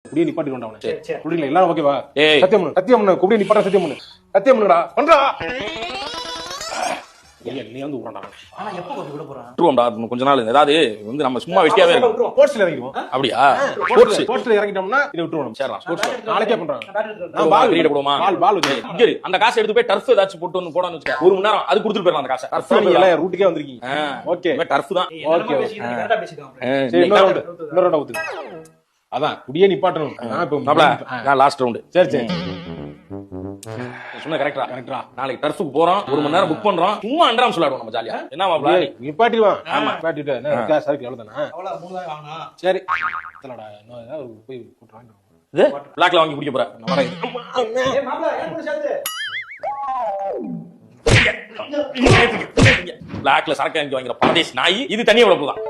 குடியே நிப்பாட்டி கொண்டா குடியில எல்லாரும் ஓகேவா சத்தியம் பண்ணு சத்தியம் பண்ணு குடியே நிப்பாட்ட சத்தியம் பண்ணு சத்தியம் பண்ணுடா பண்றா நீ வந்து விடுறா ஆனா எப்ப விட போறான் விட்டுருவோம்டா கொஞ்ச நாள் ஏதாவது வந்து நம்ம சும்மா வெட்டியாவே இருக்கோம் ஸ்போர்ட்ஸ்ல இறங்கிடுவோம் அப்படியா ஸ்போர்ட்ஸ்ல இறங்கிட்டோம்னா இதை விட்டுருவோம் சரிடா ஸ்போர்ட்ஸ் நாளைக்கே பண்றாங்க பால் கிரீட போடுமா பால் இங்க அந்த காசை எடுத்து போய் டர்ஃப் ஏதாச்சும் போட்டு வந்து போடான்னு வச்சுக்க ஒரு மணி நேரம் அது கொடுத்துட்டு போயிடலாம் அந்த காசை டர்ஃப் எல்லாம் ரூட்டுக்கே வந்திருக்கீங்க ஓகே டர்ஃப் தான் ஓகே கரெக்ட்டா பேசிக்கலாம் சரி இன்னொரு ரவுண்ட் ஊத்து அதான் குடியே நிப்பாட்டணும் நான் லாஸ்ட் ரவுண்ட் சரி சரி சொன்ன கரெக்டா நாளைக்கு டர்ஃபுக்கு போறோம் ஒரு மணி நேரம் புக் பண்றோம் சும்மா அண்டராம் சொல்லாடுவோம் நம்ம ஜாலியா என்ன மாப்ள நிப்பாட்டிடுவான் ஆமா நிப்பாட்டிட்டு என்ன சரக்கு எவ்வளவுதானா அவ்வளவு 3 தான் வாங்கணும் சரி தலடா இன்னும் ஏதாவது போய் கூட்றாங்க இது பிளாக்ல வாங்கி குடிக்க போறேன் நம்ம ஏய் மாப்ள ஏன் கூட சேர்ந்து பிளாக்ல சரக்கு வாங்கி வாங்குற பரதேசி நாய் இது தனியா விட போதான்